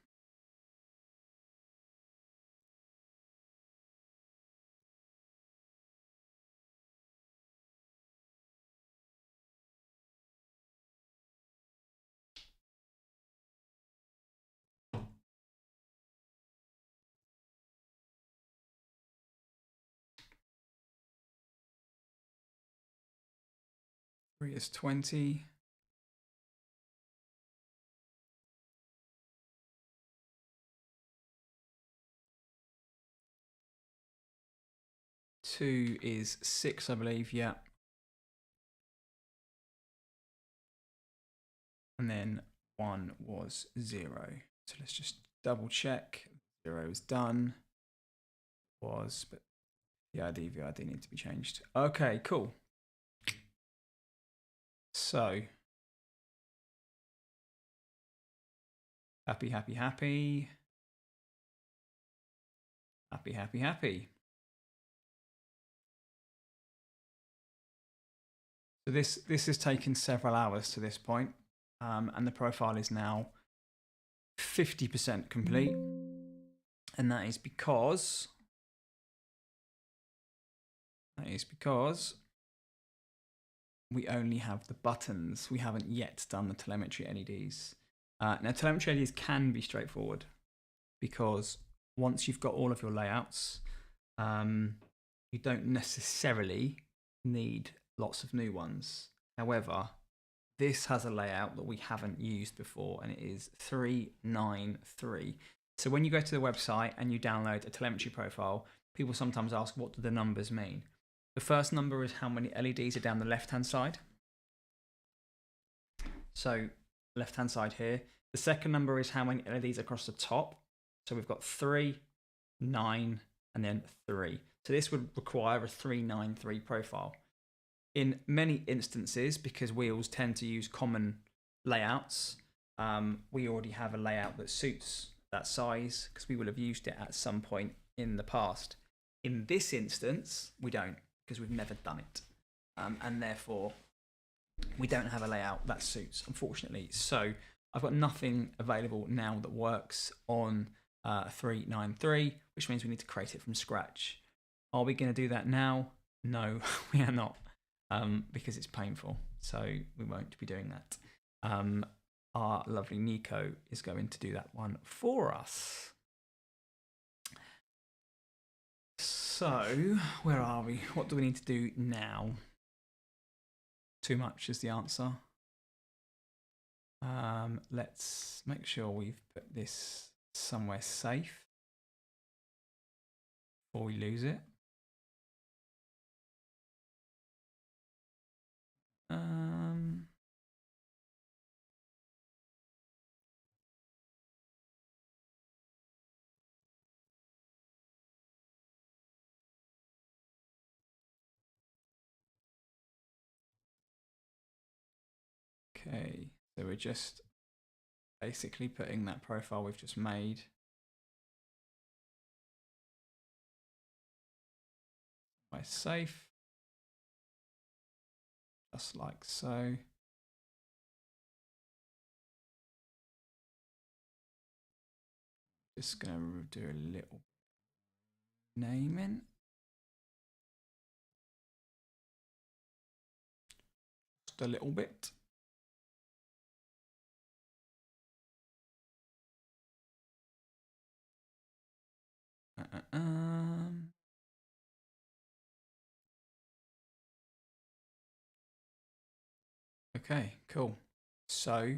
Three is 20. Two is 6, I believe, yeah. And then 1 was 0. So let's just double check. 0 is done. Was, but VID need to be changed. Okay, cool. So happy, happy, happy. Happy, happy, happy. So this has taken several hours to this point, and the profile is now 50% complete, and that is because we only have the buttons. We haven't yet done the telemetry LEDs. Now telemetry LEDs can be straightforward because once you've got all of your layouts, you don't necessarily need lots of new ones. However, this has a layout that we haven't used before, and it is 393. So when you go to the website and you download a telemetry profile, people sometimes ask, what do the numbers mean? The first number is how many LEDs are down the left-hand side. So left-hand side here. The second number is how many LEDs across the top. So we've got 3, 9, and then 3. So this would require a 393 profile. In many instances, because wheels tend to use common layouts, we already have a layout that suits that size because we will have used it at some point in the past. In this instance, we don't, because we've never done it. And therefore, we don't have a layout that suits, unfortunately. So I've got nothing available now that works on 393, which means we need to create it from scratch. Are we going to do that now? No, we are not, because it's painful. So we won't be doing that. Our lovely Nico is going to do that one for us. So, where are we? What do we need to do now? Too much is the answer. Let's make sure we've put this somewhere safe before we lose it. Okay, so we're just basically putting that profile we've just made somewhere safe, just like so. Just going to do a little naming. Just a little bit. Okay, cool. So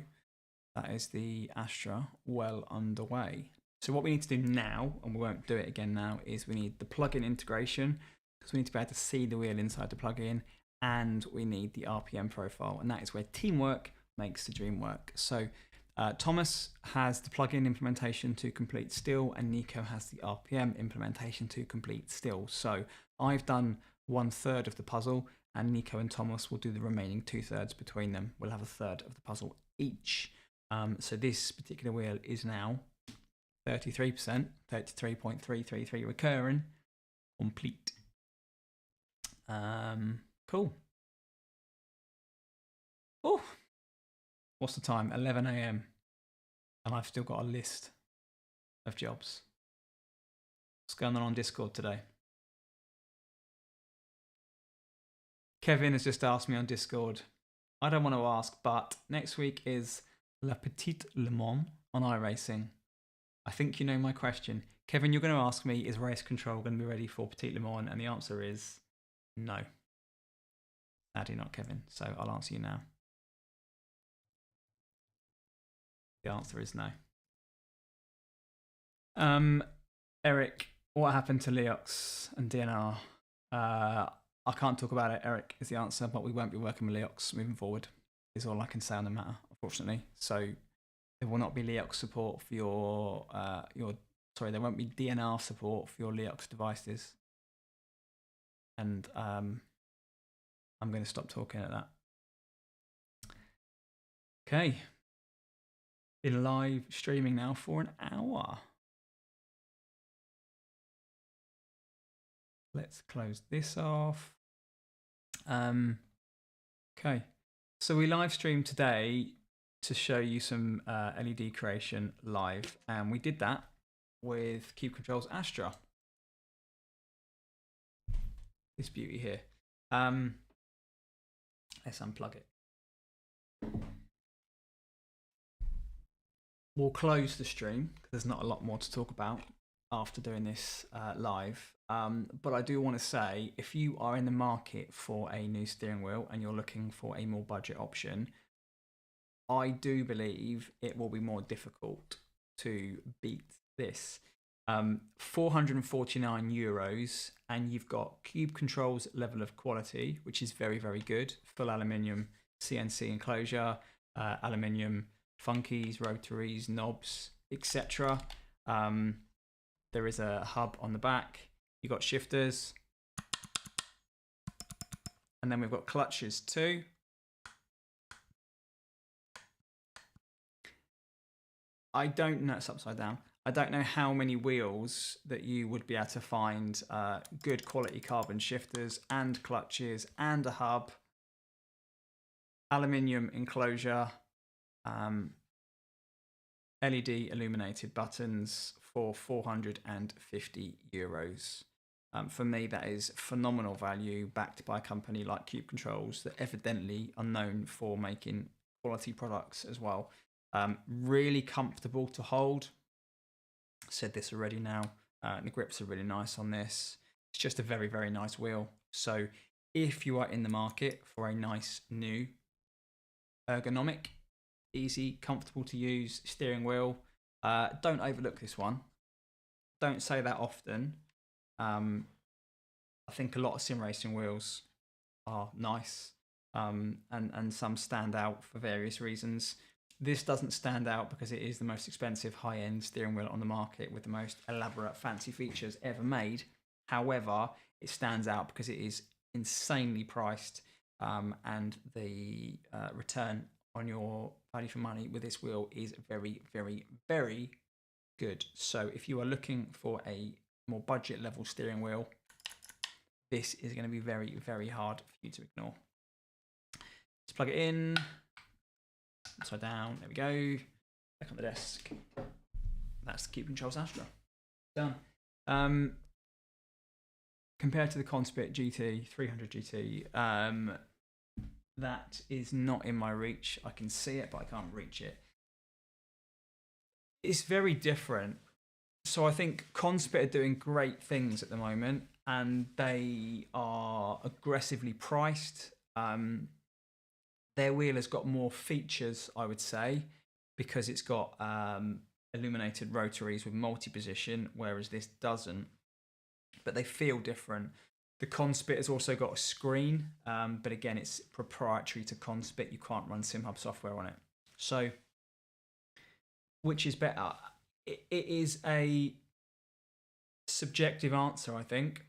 that is the Astra well underway. So what we need to do now, and we won't do it again now, is we need the plugin integration, because we need to be able to see the wheel inside the plugin, and we need the RPM profile, and that is where teamwork makes the dream work. So Thomas has the plugin implementation to complete still, and Nico has the RPM implementation to complete still. So I've done 1/3 of the puzzle, and Nico and Thomas will do the remaining 2/3 between them. We'll have 1/3 of the puzzle each. So this particular wheel is now 33%, 33.333 recurring, complete. Cool. Oh, what's the time? 11 AM. And I've still got a list of jobs. What's going on Discord today? Kevin has just asked me on Discord. I don't want to ask, but next week is La Petite Le Mans on iRacing. I think you know my question. Kevin, you're going to ask me, is race control going to be ready for Petite Le Mans? And the answer is no. Sadly not, Kevin. So I'll answer you now. The answer is no. Eric, what happened to Leox and DNR? I can't talk about it, Eric, is the answer, but we won't be working with Leox moving forward, is all I can say on the matter, unfortunately. So there will not be Leox support for there won't be DNR support for your Leox devices. And I'm going to stop talking at that. Okay. Been live streaming now for an hour. Let's close this off. Okay. So we live streamed today to show you some LED creation live, and we did that with Cube Control's Astra. This beauty here. Let's unplug it. We'll close the stream because there's not a lot more to talk about after doing this live. But I do want to say, if you are in the market for a new steering wheel and you're looking for a more budget option, I do believe it will be more difficult to beat this. 449 euros, and you've got Cube Control's level of quality, which is very, very good. Full aluminium CNC enclosure, aluminium funkies, rotaries, knobs, etc. There is a hub on the back. You've got shifters, and then we've got clutches too. I don't know, it's upside down. I don't know how many wheels that you would be able to find good quality carbon shifters and clutches and a hub, aluminium enclosure, LED illuminated buttons for 450 euros. For me, that is phenomenal value, backed by a company like Cube Controls that evidently are known for making quality products as well. Really comfortable to hold. Said this already now. The grips are really nice on this. It's just a very, very nice wheel. So if you are in the market for a nice new ergonomic, easy, comfortable to use steering wheel, don't overlook this one. Don't say that often. I think a lot of sim racing wheels are nice, and some stand out for various reasons. This doesn't stand out because it is the most expensive high-end steering wheel on the market with the most elaborate fancy features ever made. However, it stands out because it is insanely priced, and the return on your value for money with this wheel is very, very, very good. So if you are looking for a more budget level steering wheel, this is going to be very, very hard for you to ignore. Let's plug it in. Upside down. There we go. Back on the desk. That's the Cube Controls Astra. Done. Compared to the Conspit GT 300 GT, that is not in my reach. I can see it, but I can't reach it. It's very different. So I think Conspit are doing great things at the moment, and they are aggressively priced. Their wheel has got more features, I would say, because it's got illuminated rotaries with multi-position, whereas this doesn't. But they feel different. The Conspit has also got a screen, but again, it's proprietary to Conspit. You can't run SimHub software on it. So, which is better? It is a subjective answer, I think.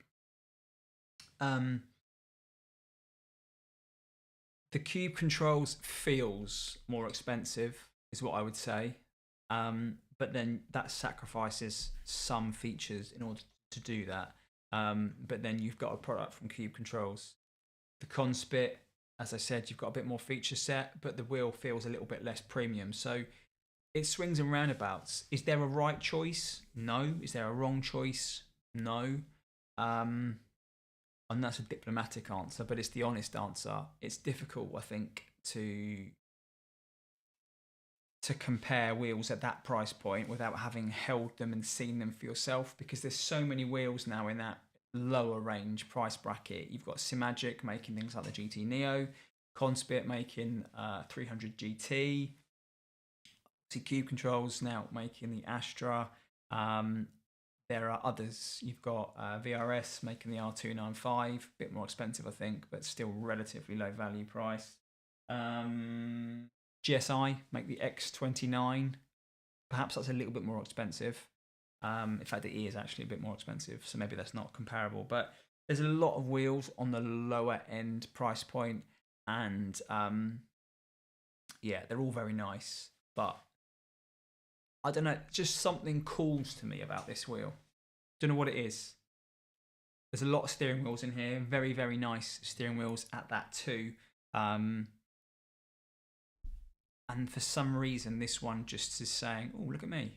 The Cube Controls feels more expensive, is what I would say. But then that sacrifices some features in order to do that. But then you've got a product from Cube Controls. The Conspit, as I said, you've got a bit more feature set, but the wheel feels a little bit less premium. So it swings and roundabouts. Is there a right choice? No. Is there a wrong choice? No. And that's a diplomatic answer, but it's the honest answer. It's difficult, I think, to compare wheels at that price point without having held them and seen them for yourself, because there's so many wheels now in that lower range price bracket. You've got Simagic making things like the GT Neo, Conspit making 300 GT, Cube Controls now making the Astra. There are others. You've got VRS making the R295, a bit more expensive, I think, but still relatively low value price. GSI make the X29. Perhaps that's a little bit more expensive. In fact, it is actually a bit more expensive, so maybe that's not comparable. But there's a lot of wheels on the lower end price point, and yeah, they're all very nice, but I don't know, just something calls to me about this wheel. Don't know what it is. There's a lot of steering wheels in here, very, very nice steering wheels at that too. And for some reason, this one just is saying, oh, look at me.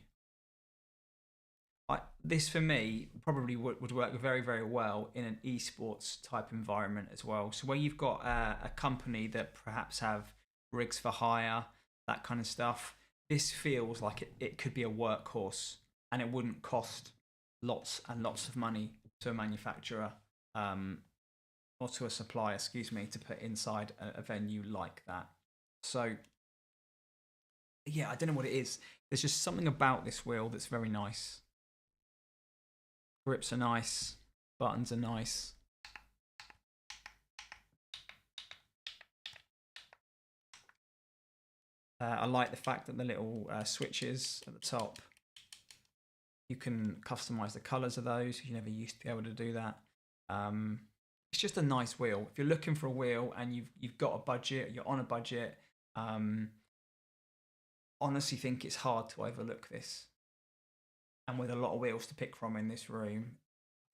This for me probably would work very, very well in an esports type environment as well. So where you've got a company that perhaps have rigs for hire, that kind of stuff, this feels like it could be a workhorse, and it wouldn't cost lots and lots of money to a manufacturer or to a supplier, excuse me, to put inside a venue like that. So yeah, I don't know what it is. There's just something about this wheel that's very nice. Grips are nice, buttons are nice. I like the fact that the little switches at the top, you can customize the colors of those. You never used to be able to do that. It's just a nice wheel. If you're looking for a wheel and you've got a budget, you're on a budget, honestly think it's hard to overlook this. And with a lot of wheels to pick from in this room,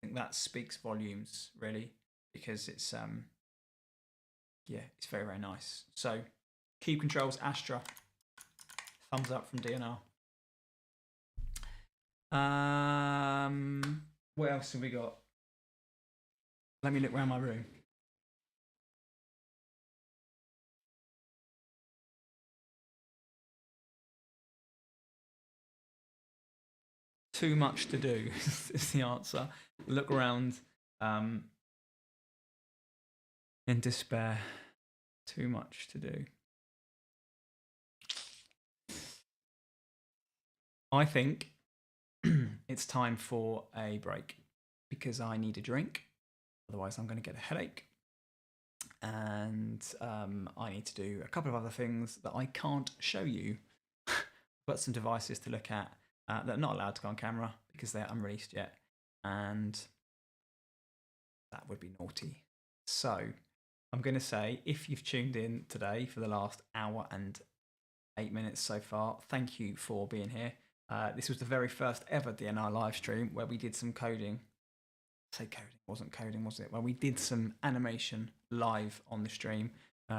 I think that speaks volumes, really, because it's yeah, it's very, very nice. So Cube Controls Astra, thumbs up from DNR. What else have we got? Let me look around my room. Too much to do is the answer. Look around in despair. Too much to do. I think it's time for a break because I need a drink. Otherwise, I'm going to get a headache. And I need to do a couple of other things that I can't show you. I've got some devices to look at that are not allowed to go on camera because they're unreleased yet. And that would be naughty. So I'm going to say, if you've tuned in today for the last hour and 8 minutes so far, thank you for being here. This was the very first ever DNR live stream where we did some coding. Say coding, wasn't coding, was it? Well, we did some animation live on the stream.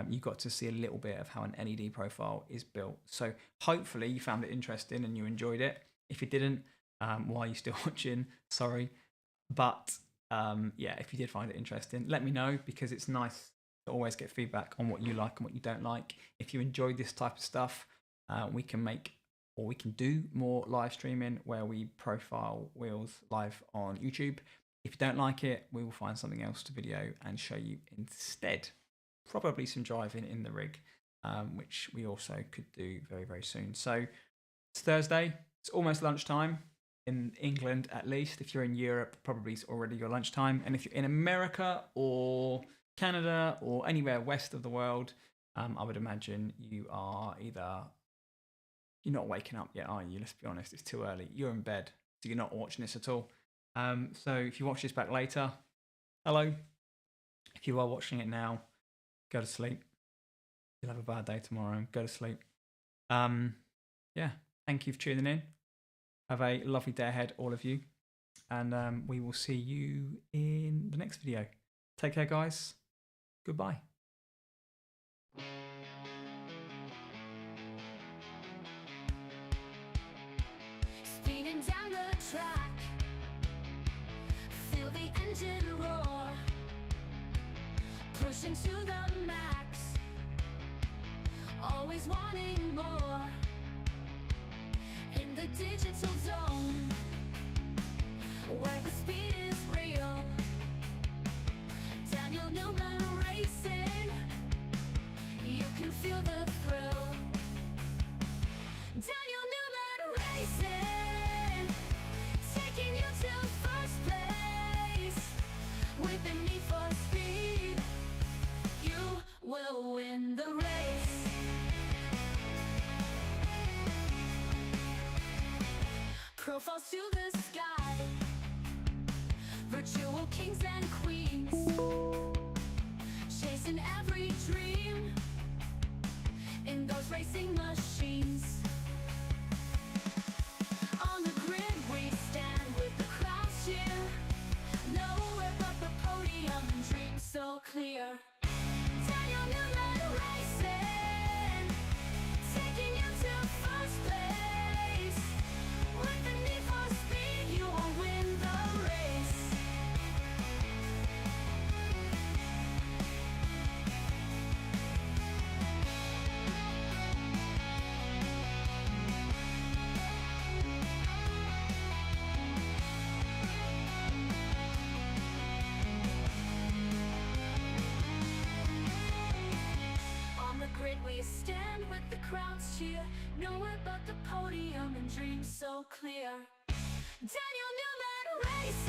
You got to see a little bit of how an LED profile is built. So hopefully you found it interesting and you enjoyed it. If you didn't, why are you still watching? Sorry. But yeah, if you did find it interesting, let me know, because it's nice to always get feedback on what you like and what you don't like. If you enjoy this type of stuff, we can make, or we can do more live streaming where we profile wheels live on YouTube. If you don't like it, we will find something else to video and show you instead. Probably some driving in the rig, which we also could do very, very soon. So it's Thursday. It's almost lunchtime in England, at least. If you're in Europe, probably it's already your lunchtime. And if you're in America or Canada or anywhere west of the world, I would imagine you are either, you're not waking up yet, are you? Let's be honest, it's too early. You're in bed, so you're not watching this at all. So if you watch this back later, hello. If you are watching it now, go to sleep. You'll have a bad day tomorrow. Go to sleep. Yeah, thank you for tuning in. Have a lovely day ahead, all of you. And we will see you in the next video. Take care, guys. Goodbye. Speeding down the track, feel the engine roar, pushing to the max, always wanting more. In the digital zone, where the speed is real, Newman Racing, you can feel the thrill. Newman Racing, taking you to first place. With the need for speed, you will win the race. Profiles to the sky, virtual kings and queens, chasing every dream in those grid we stand with the crowds cheer. Nowhere but the podium and dreams so clear. Daniel Newman Racing.